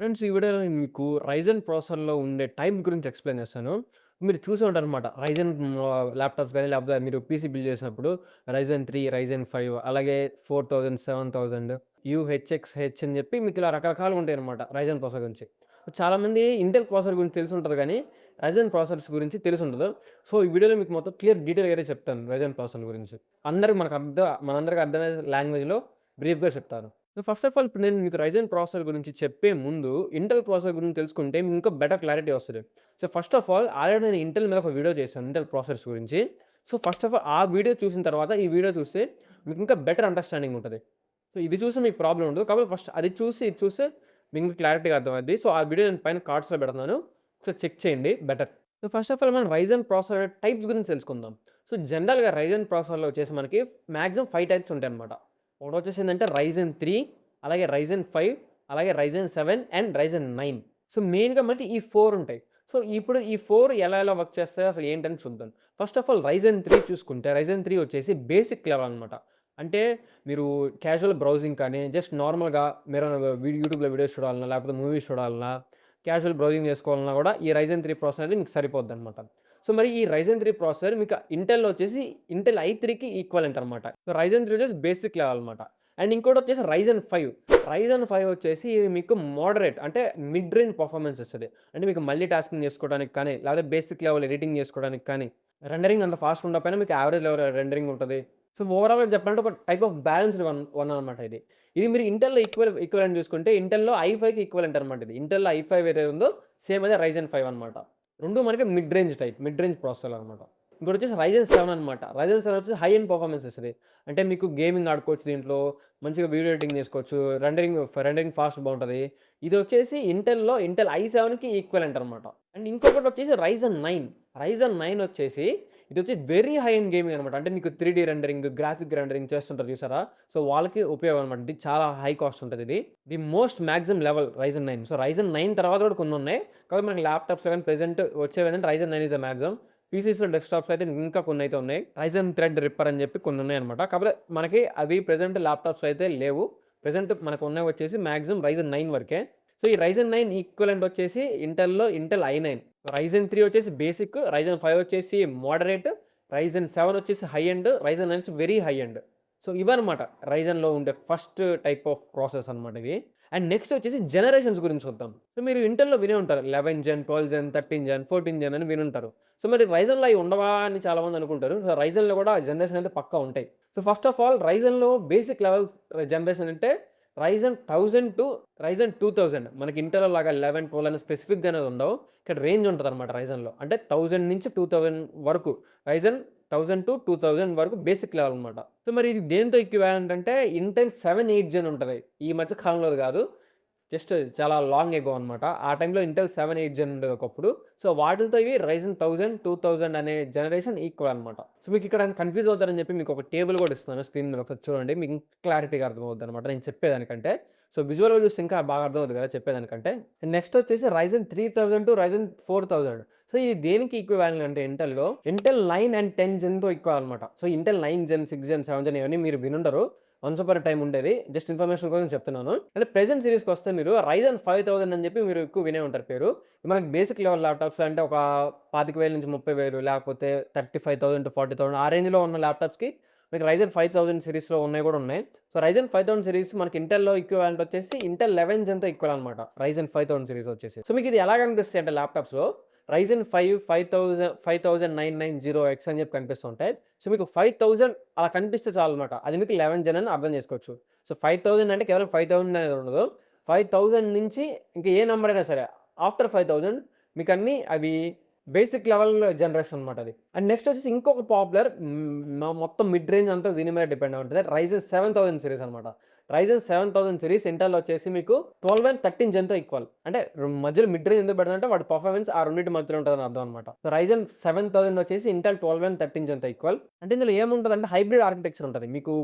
Friends, ఈ వీడియోలో నేను మీకు రైజెన్ ప్రాసెసర్‌లో ఉండే టైప్ గురించి ఎక్స్‌ప్లెయిన్ చేస్తాను. మీరు చూసే ఉంటారనమాట. రైజెన్ ల్యాప్‌టాప్స్ గాని, లేకపోతే మీరు పీసీ బిల్డ్ చేసినప్పుడు రైజెన్ 3, రైజెన్ 5 అలాగే 4000, 7000 యూహెచ్ఎక్స్‌హెచ్ అని చెప్పి మీకు ఇలా రకరకాలుగా ఉంటాయనమాట రైజెన్ ప్రాసెసర్ గురించి. చాలామంది ఇంటెల్ ప్రాసెసర్ గురించి తెలిసుంటది గానీ, రైజెన్ ప్రాసెసర్స్ గురించి తెలిసుండదు. సో, ఈ వీడియోలో మీకు మొత్తం డీటెయిల్‌గానే చెప్తాను రైజెన్ ప్రాసెసర్ గురించి. మనందరికి అర్థమయ్యే లాంగ్వేజ్‌లో బ్రీఫ్‌గా చెప్తాను. ఫస్ట్ ఆఫ్ ఆల్ ఇప్పుడు నేను మీకు రైజెన్ ప్రాసెసర్ గురించి చెప్పే ముందు, ఇంటెల్ ప్రాసెసర్ గురించి తెలుసుకుంటే మీకు ఇంకా బెటర్ క్లారిటీ వస్తది. So, first of all already నేను ఇంటెల్ మీద ఒక వీడియో చేశాను ఇంటెల్ ప్రాసెసర్స్ గురించి. సో, ఫస్ట్ ఆఫ్ ఆల్ ఆ వీడియో చూసిన తర్వాత ఈ వీడియో చూస్తే మీకు ఇంకా బెటర్ అండర్‌స్టాండింగ్ ఉంటది. సో, ఇది చూస్తే మీకు ప్రాబ్లమ్ ఉండదు. కాబట్టి ఫస్ట్ అది చూసి, ఇది చూస్తే మీకు క్లారిటీగా అర్థమవుద్ది. సో, ఆ వీడియో నేను పైన కార్డ్స్‌లో పెడుతున్నాను. ఒకసారి చెక్ చేయండి better. So, first of all మనం రైజెన్ ప్రాసెసర్ టైప్స్ గురించి తెలుసుకుందాం. సో, జనరల్‌గా రైజెన్ ప్రాసెసర్‌లో వచ్చేసి మనకి మాక్సిమం 5 టైప్స్ ఉంటాయన్నమాట. ఒకటొచ్చేసి ఏందంటే రైజెన్ 3, అలాగే రైజెన్ 5, అలాగే రైజెన్ 7 అండ్ రైజెన్ 9. సో, మెయిన్‌గా మనకి ఈ 4 ఉంటాయి. సో, ఇప్పుడు ఈ 4 ఎలా వర్క్ చేస్తాయో అసలు ఏంటని చూద్దాం. ఫస్ట్ ఆఫ్ ఆల్ రైజెన్ 3 చూసుకుంటే రైజెన్ 3 వచ్చేసి బేసిక్ లెవెల్ అనమాట. అంటే మీరు క్యాజువల్ బ్రౌజింగ్ కానీ, జస్ట్ నార్మల్‌గా మీరేమైనా యూట్యూబ్‌లో వీడియోస్ చూడాలన్నా, లేకపోతే మూవీస్ చూడాలన్నా, క్యాజువల్ బ్రౌజింగ్ చేసుకోవాలన్నా కూడా ఈ రైజెన్ 3 ప్రాసెసర్ అనేది మీకు సరిపోద్దనమాట. సో, మరి ఈ రైజెన్ 3 ప్రాసెసర్ మీకు ఇంటెల్‌లో వచ్చేసి ఇంటెల్ ఐ3కి ఈక్వలెంట్ అనమాట. సో, రైజెన్ 3 వచ్చేసి బేసిక్ లెవెల్ అనమాట. అండ్ ఇంకోటొచ్చేసి రైజెన్ 5. రైజెన్ 5 వచ్చేసి మీకు మోడరేట్ అంటే మిడ్ రేంజ్ పర్ఫార్మెన్స్ ఇస్తది. అంటే మీకు మల్టీ టాస్కింగ్ చేసుకోవడానికి కానీ, లేకపోతే బేసిక్ లెవెల్ ఎడిటింగ్ చేసుకోవడానికి కానీ, రెండరింగ్ అంత ఫాస్ట్‌గా ఉండకపోయినా మీకు యావరేజ్ లెవెల్ రెండరింగ్ ఉంటది. సో, ఓవరాల్‌గా చెప్పాలంటే ఒక టైప్ ఆఫ్ బ్యాలెన్స్‌డ్ వన్ అనమాట ఇది. ఇది మీరు ఇంటెల్‌లో ఈక్వలెంట్ చూసుకుంటే ఇంటెల్‌లో ఐ5కి ఈక్వలెంట్ అనమాట ఇది. ఇంటెల్‌లో ఐ5 ఏదైతే ఉందో సేమ్ అదే రైజెన్ 5 అనమాట. 2 మనకి మిడ్ రేంజ్ ప్రాసెసర్‌లు అనమాట. ఇంకోటొచ్చేసి రైజెన్ 7 అనమాట. రైజెన్ 7 వచ్చేసి హై ఎండ్ పర్ఫార్మెన్స్ ఇస్తది. అంటే మీకు గేమింగ్ ఆడుకోవచ్చు దీంట్లో. మంచిగా వీడియో ఎడిటింగ్ చేసుకోవచ్చు. రెండరింగ్ ఫాస్ట్ బావుంటది. ఇదొచ్చేసి ఇంటెల్ ఐ7కి ఈక్వలెంట్ అనమాట. అండ్ ఇంకొకటొచ్చేసి రైజెన్ 9. రైజెన్ 9 వచ్చేసి ఇదొచ్చి వెరీ హై ఎండ్ గేమింగ్ అనమాట. అంటే మీకు 3డీ రెండరింగ్, గ్రాఫిక్ రెండరింగ్ చేస్తుంటారు చూసారా? సో, వాళ్ళకి ఉపయోగం అనమాట. ఇది చాలా హై కాస్ట్ ఉంటదిది. The most maximum level Ryzen 9. So, Ryzen 9 తర్వాత కూడా కొన్నున్నాయి. కాకపోతే మనకి ల్యాప్‌టాప్స్‌లో గాని ప్రెజెంట్ వచ్చేవేంటంటే రైజెన్ 9 ఈస్ ద మాక్సిమం. పీసీస్‌లో, డెస్క్‌టాప్స్‌లో అయితే ఇంకా కొన్నైతే ఉన్నాయి. రైజెన్ థ్రెడ్ రిప్పర్ అని చెప్పి కొన్నున్నాయన్నమాట. కాకపోతే మనకి అవి ప్రెజెంట్ ల్యాప్‌టాప్స్‌లో అయితే లేవు. ప్రెజెంట్ మనకున్నవి వచ్చేసి మాక్సిమం రైజెన్ 9 వరకే. సో, ఈ రైజెన్ 9 ఈక్వలెంట్ వచ్చేసి ఇంటెల్ ఐ9. రైజెన్ 3 వచ్చేసి బేసిక్, రైజెన్ 5 వచ్చేసి మోడరేట్, రైజెన్ 7 వచ్చేసి హై ఎండ్, రైజెన్ 9 వచ్చి వెరీ హై ఎండ్. సో, ఇవన్నమాట రైజెన్‌లో ఉండే ఫస్ట్ టైప్ ఆఫ్ ప్రాసెస్ అనమాట ఇవి. అండ్ నెక్స్ట్ వచ్చేసి జనరేషన్స్ గురించి చూద్దాం. సో, మీరు ఇంటెల్‌లో వినే ఉంటారు. 11 జెన్, 12 జెన్, 13 జెన్, 14 జెన్ అని వినుంటారు. సో, మరి రైజెన్‌లో అయి ఉండవా అని చాలామంది అనుకుంటారు. సో, రైజెన్‌లో కూడా జనరేషన్ అయితే పక్కా ఉంటాయి. సో, ఫస్ట్ ఆఫ్ ఆల్ రైజెన్‌లో బేసిక్ లెవెల్స్ జనరేషన్ అంటే రైజెన్ 1000 టు రైజెన్ 2000. మనకి ఇంటెల్‌లో లాగా 11, 12 అని స్పెసిఫిక్‌గా అనేది ఉండవు. ఇక్కడ రేంజ్ ఉంటదనమాట రైజెన్‌లో. అంటే 1000 నుంచి 2000 వరకు రైజెన్ 1000-2000 వరకు బేసిక్ లెవెల్ అనమాట. సో, మరి ఇది దేనితో ఈక్వివాలెంట్ అంటే ఇంటెల్ 7, 8 జెన్ ఉంటది. ఈ మధ్య కాలంలోది కాదు. జస్ట్ చాలా లాంగ్ ఎగో అనమాట. ఆ టైంలో ఇంటెల్ 7, 8 జెన్ ఉండేది ఒకప్పుడు. సో, వాటిలతో ఇవి రైజెన్ 1000, 2000 అనే జనరేషన్ ఈక్వల్ అనమాట. సో, మీకు ఇక్కడ కన్‌ఫ్యూజ్ అవుతారని చెప్పి మీకు ఒక టేబుల్ కూడా ఇస్తున్నాను స్క్రీన్ మీద ఒకసారి చూడండి. మీకు ఇంకా క్లారిటీగా అర్థమవుద్దనమాట నేను చెప్పేదానికంటే. సో, విజువల్‌గా చూస్తే ఇంకా బాగా అర్థమవుద్ది కదా చెప్పేదానికంటే. నెక్స్ట్ వచ్చేసి రైజెన్ 3000 టు రైజెన్ 4000. సో, ఇది దేనికి ఈక్వివాలెంట్ అంటే ఇంటెల్ 9 అండ్ 10 జెన్‌తో ఈక్వల్ అనమాట. సో, ఇంటెల్ 9 జెన్, 6 జెన్, 7 జెన్ ఇవన్నీ మీరు వినుండరు. వన్స్ అపాన్ ఎ టైమ్ ఉండేది. జస్ట్ ఇన్ఫర్మేషన్ కోసం చెప్తున్నాను. అంటే ప్రెజెంట్ సీరీస్‌కొస్తే మీరు రైజెన్ 5000 అని చెప్పి మీరు ఎక్కువ వినే ఉంటారు పేరు. మనకి బేసిక్ లెవెల్ ల్యాప్‌టాప్స్ అంటే ఒక 25,000-30,000 లేకపోతే 35,000-40,000 ఆ రేంజ్‌లో ఉన్న ల్యాప్‌టాప్స్‌కి మీకు రైజెన్ 5000 సీరీస్‌లో ఉన్నయి కూడా ఉన్నాయి. సో, రైజెన్ 5000 సీరీస్ మనకి ఇంటెల్‌లో ఈక్వివాలెంట్ వచ్చేసి ఇంటెల్ 11 జెన్‌తో ఈక్వల్ అనమాట. రైజెన్ 5000 సీరీస్ వచ్చేసి. సో, మీకు ఇది ఎలా కనిపిస్తాయి అంటే ల్యాప్‌టాప్స్‌లో రైజెన్ 5990X అని చెప్పి కనిపిస్తుంటాయి. సో, మీకు 5000 అలా కనిపిస్తే చాలన్నమాట. అది మీకు 11 జెన్ అని అర్థం చేసుకోవచ్చు. సో, 5000 అంటే కేవలం 5000 అనేది ఉండదు. 5000 నుంచి ఇంక ఏ నంబర్ అయినా సరే ఆఫ్టర్ 5000 మీకన్నీ అవి బేసిక్ లెవెల్ జనరేషన్ అనమాట అది. అండ్ నెక్స్ట్ వచ్చేసి ఇంకొక పాపులర్ మొత్తం మిడ్ రేంజ్ అంతా దీని మీద డిపెండ్ అయి ఉంటది. రైజెన్ 7000 సీరీస్ అనమాట. రైజెన్ 7000 సీరీస్ ఇంటెల్‌లో వచ్చేసి మీకు 12 అండ్ 13 జెన్‌తో ఈక్వల్. అంటే మధ్యలో మిడ్ రేంజ్ ఎందుకు పెడతానంటే వాటి పర్ఫార్మెన్స్ ఆ రెండిటి మధ్యలో ఉంటదని అర్థం అనమాట. సో, రైజెన్ 7000 వచ్చేసి ఇంటెల్ 12 అండ్ 13 జెన్‌తో ఈక్వల్. అంటే ఇందులో ఏముంటదంటే హైబ్రిడ్ ఆర్కిటెక్చర్ ఉంటది. మీకు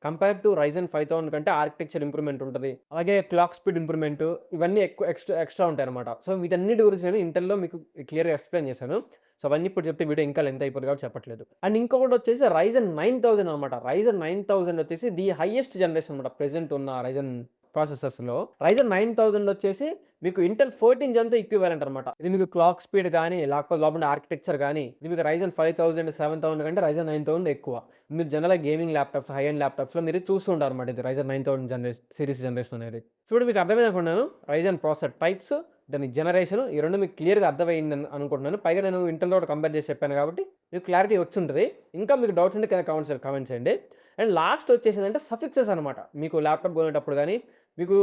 కంపేర్ టు రైజెన్ 5000 కంటే ఆర్కిటెక్చర్ ఇంప్రూవ్‌మెంట్ ఉంటది. అలాగే క్లాక్ స్పీడ్ ఇంప్రూవ్‌మెంట్ ఇవన్నీ ఎక్కువ ఎక్స్‌ట్రా ఉంటాయన్నమాట. సో, వీటన్నిటి గురించి నేను ఇంటెల్‌లో మీకు క్లియర్‌గా ఎక్స్‌ప్లెయిన్ చేశాను. సో, అవన్నీ ఇప్పుడు చెప్తే వీడియో ఇంకా లెంత్ అయిపోద్ది కాబట్టి చెప్పట్లేదు. అండ్ ఇంకొకటొచ్చేసి రైజెన్ 9000 అనమాట. రైజెన్ 9000 వచ్చేసి ది హైయెస్ట్ జనరేషన్ అనమాట. ప్రెజెంట్ ఉన్న రైజెన్ ప్రాసెసర్స్‌లో Ryzen 9000 వచ్చేసి మీకు ఇంటెల్ 14 జెన్‌తో ఈక్వివాలెంట్ అనమాట. ఇది మీకు క్లాక్ స్పీడ్ గానీ, లేకపోతే లోపల ఆర్కిటెక్చర్ గానీ, ఇది మీకు Ryzen 5000, 7000 కంటే Ryzen 9000 ఎక్కువ. మీరు జనరల్‌గా గేమింగ్ ల్యాప్‌టాప్స్, హై ఎండ్ ల్యాప్‌టాప్స్‌లో మీరు చూస్తూ ఉంటారన్నమాట ఇది Ryzen 9000 సిరీస్ జనరేషన్ అనేది. చూడండి మీకు అర్థమైంది అనుకుంటున్నాను. Ryzen ప్రాసెసర్ టైప్స్, దాని జనరేషన్ ఈ 2 మీకు క్లియర్‌గా అర్థమైందని అనుకుంటున్నాను. పైగా నేను ఇంటెల్‌తో కూడా కంపేర్ చేసి చెప్పాను కాబట్టి మీకు క్లారిటీ వచ్చుంటది. ఇంకా మీకు డౌట్స్ ఉంటే కింద కామెంట్ చేయండి. అండ్ లాస్ట్ వచ్చేసేదంటే సఫిక్సెస్ అనమాట. మీకు ల్యాప్‌టాప్ కొనేటప్పుడు గానీ, మీకు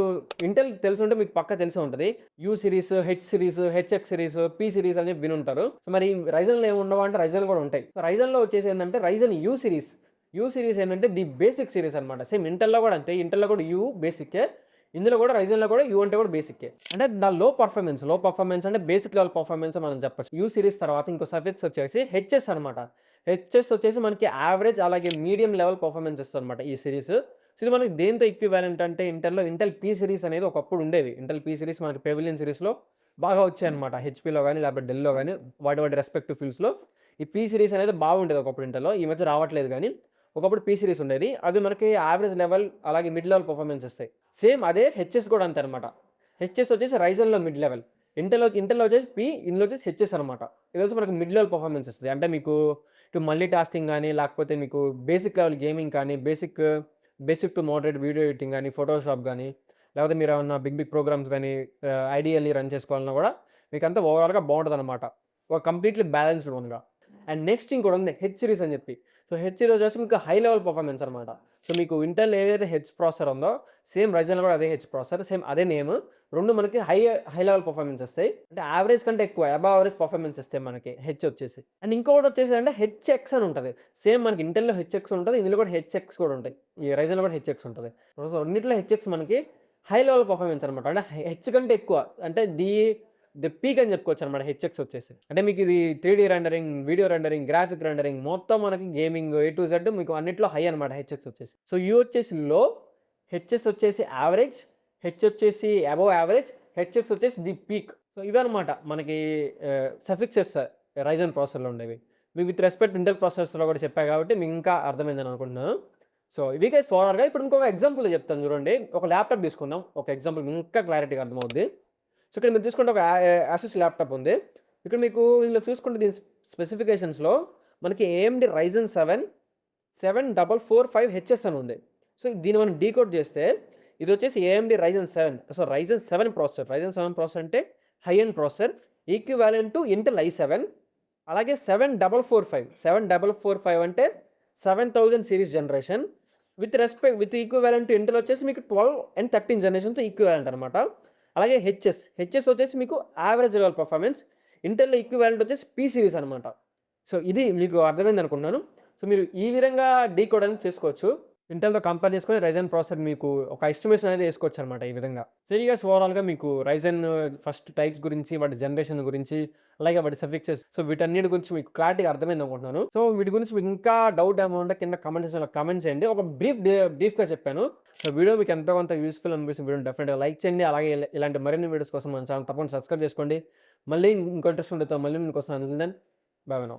ఇంటెల్ తెలిసుంటే మీకు పక్కా తెలిసే ఉంటది. You series, H series, HX series, P series అని చెప్పి వినుంటారు. సో, మరి Ryzenలో ఏమి ఉండవా అంటే Ryzen కూడా ఉంటాయి. సో, Ryzenలో వచ్చేసి ఏంటంటే Ryzen you series. You series ఏంటంటే ది బేసిక్ సిరీస్ అనమాట. సేమ్ ఇంటెల్‌లో కూడా అంతే. ఇంటెల్‌లో కూడా యూ బేసిక్కే. ఇందులో కూడా Ryzenలో కూడా యూ అంటే కూడా బేసిక్కే. అంటే లో పర్ఫార్మెన్స్ అంటే బేసిక్ లెవెల్ పర్ఫార్మెన్స్ మనం చెప్పొచ్చు. యూ సిరీస్ తర్వాత ఇంకో సఫిక్స్ వచ్చేసి హెచ్ఎస్ అనమాట. హెచ్ఎస్ వచ్చేసి మనకి యావరేజ్ అలాగే మీడియం లెవెల్ పర్ఫార్మెన్స్ ఇస్తదనమాట ఈ సిరీస్. సో, ఇది మనకి దేనితో ఈక్వివాలెంట్ అంటే ఇంటెల్ పీ సిరీస్ అనేది ఒకప్పుడు ఉండేవి. ఇంటెల్ పీ సిరీస్ మనకి పెవిలియన్ సిరీస్‌లో బాగా వచ్చాయన్నమాట. హెచ్‌పీలో గానీ, లేకపోతే డెల్‌లో గానీ వాటి రెస్పెక్టివ్ ఫీల్డ్స్‌లో ఈ పీ సిరీస్ అనేది బాగుండేది ఒకప్పుడు ఇంటెల్‌లో. ఈ మధ్య రావట్లేదు గానీ, ఒకప్పుడు పీ సిరీస్ ఉండేది. అవి మనకి యావరేజ్ లెవెల్ అలాగే మిడ్ లెవెల్ పర్ఫార్మెన్స్ ఇస్తాయి. సేమ్ అదే హెచ్ఎస్ కూడా అంతే అనమాట. హెచ్ఎస్ వచ్చేసి Ryzenలో మిడ్ లెవెల్. ఇంటెల్‌లో వచ్చేసి పీ, ఇందులో వచ్చేసి హెచ్ఎస్ అనమాట. ఇది వచ్చి మనకి మిడ్ లెవెల్ పర్ఫార్మెన్స్ ఇస్తది. అంటే మీకు ఇటు మల్టీ టాస్కింగ్ గానీ, లేకపోతే మీకు బేసిక్ లెవెల్ గేమింగ్ కానీ, basic to moderate video editing గానీ, ఫోటోషాప్ గానీ, లేకపోతే మీరేమన్నా బిగ్ ప్రోగ్రామ్స్ గానీ ఐడియల్లీ రన్ చేసుకోవాలన్నా కూడా మీకంతా ఓవరాల్‌గా బావుంటదనమాట. ఒక కంప్లీట్‌లీ బ్యాలెన్స్‌డ్ వన్‌గా. అండ్ నెక్స్ట్ ఇంకోటి ఉంది హెచ్ సిరీస్ అని చెప్పి. సో, హెచ్ సిరీస్ వచ్చేసి మీకు హై లెవెల్ పర్ఫార్మెన్స్ అనమాట. సో, మీకు ఇంటెల్ ఏదైతే హెచ్ ప్రాసెసర్ ఉందో సేమ్ Ryzenలో కూడా అదే హెచ్ ప్రాసెసర్, సేమ్ అదే నేమ్. 2 మనకి హై లెవెల్ పర్ఫార్మెన్స్ ఇస్తాయి. అంటే యావరేజ్ కంటే ఎక్కువ అబోవ్ యావరేజ్ పర్ఫార్మెన్స్ ఇస్తాయి మనకి హెచ్ వచ్చేసి. అండ్ ఇంకొకటి వచ్చేసి అంటే హెచ్ఎక్స్ అని ఉంటది. సేమ్ మనకి ఇంటెల్‌లో హెచ్ఎక్స్ ఉంటది. ఇందులో కూడా హెచ్ఎక్స్ కూడా ఉంటాయి. ఈ Ryzenలో కూడా హెచ్ఎక్స్ ఉంటది. సో, రెండిట్లో హెచ్ఎక్స్ మనకి హై లెవెల్ పర్ఫార్మెన్స్ అనమాట. అంటే హెచ్ కంటే ఎక్కువ. అంటే ది పీక్ అని చెప్పుకోవచ్చనమాట హెచ్ఎక్స్ వచ్చేసి. అంటే మీకు ఇది 3డీ rendering, video rendering, graphic rendering మొత్తం మనకి గేమింగ్ ఏ టు జెడ్ మీకు అన్నిట్లో హై అనమాట హెచ్ఎక్స్ వచ్చేసి. సో, యూ వచ్చేసి లో, హెచ్ఎస్ వచ్చేసి యావరేజ్, హెచ్ వచ్చేసి అబోవ్ యావరేజ్, హెచ్ఎక్స్ వచ్చేసి ది పీక్. సో, ఇవన్నమాట మనకి సఫిక్సెస్ Ryzen ప్రాసెసర్‌లో ఉండేవి. మీకు విత్ రెస్పెక్ట్ ఇంటెల్ ప్రాసెసర్స్‌లో కూడా చెప్పా కాబట్టి మీకు ఇంకా అర్థమైందని అనుకుంటున్నాను. సో, ఇవి గైస్ ఓవరాల్‌గా. ఇప్పుడు ఇంకొక ఎగ్జాంపుల్ చెప్తాను చూడండి. ఒక ల్యాప్‌టాప్ తీసుకుందాం. ఒక ఎగ్జాంపుల్ ఇంకా క్లారిటీగా అర్థమవుద్ది. సో, ఇక్కడ మీరు చూసుకుంటే ఒక ఆసూస్ ల్యాప్‌టాప్ ఉంది. ఇక్కడ మీకు ఇందులో చూసుకుంటే దీని స్పెసిఫికేషన్స్‌లో మనకి AMD Ryzen 7 7445 హెచ్ఎస్ అని ఉంది. సో, దీన్ని మనం డీకోడ్ చేస్తే ఇది వచ్చేసి AMD Ryzen 7. సో, Ryzen 7 ప్రాసెసర్. Ryzen 7 ప్రాసెసర్ అంటే high end processor. Equivalent to Intel i7. అలాగే 7445 అంటే 7000 series generation. With equivalent to Intel వచ్చేసి మీకు 12 అండ్ 13 జనరేషన్‌తో ఈక్వివాలెంట్ అనమాట. అలాగే హెచ్ఎస్ వచ్చేసి మీకు యావరేజ్ లెవెల్ పర్ఫార్మెన్స్. ఇంటెల్‌లో ఈక్వివాలెంట్ వచ్చేసి పీ సిరీస్ అనమాట. సో, ఇది మీకు అర్థమైంది అనుకుంటున్నాను. సో, మీరు ఈ విధంగా డీకోడ్ అనేది చేసుకోవచ్చు. ఇంటెల్‌తో కంపేర్ చేసుకొని Ryzen ప్రాసెసర్ మీకు ఒక ఎస్టిమేషన్ అనేది వేసుకోవచ్చనమాట ఈ విధంగా. సో, ఇది గైస్ ఓవరాల్‌గా మీకు Ryzen ఫస్ట్ టైప్స్ గురించి, వాటి జనరేషన్ గురించి, అలాగే వాటి సఫిక్సెస్, సో, వీటన్నిటి గురించి మీకు క్లారిటీగా అర్థమైంది అనుకుంటున్నాను. సో, వీటి గురించి మీకు ఇంకా డౌట్ ఏమైనా ఉంటే కింద కామెంట్ సెక్షన్‌లో కామెంట్ చేయండి. ఒక బ్రీఫ్‌గా చెప్పాను. సో, వీడియో మీకు ఎంతో కొంత యూస్‌ఫుల్ అనిపిస్తే వీడియోని డెఫినెట్‌గా లైక్ చేయండి. అలాగే ఇలాంటి మరిన్ని వీడియోస్ కోసం మన ఛానల్ తప్పకుండా సబ్స్క్రైబ్ చేసుకోండి. మళ్ళీ ఇంకో ఇంట్రెస్టింగ్ వీడియోతో మళ్ళీ మీకోసం until then bye bye now.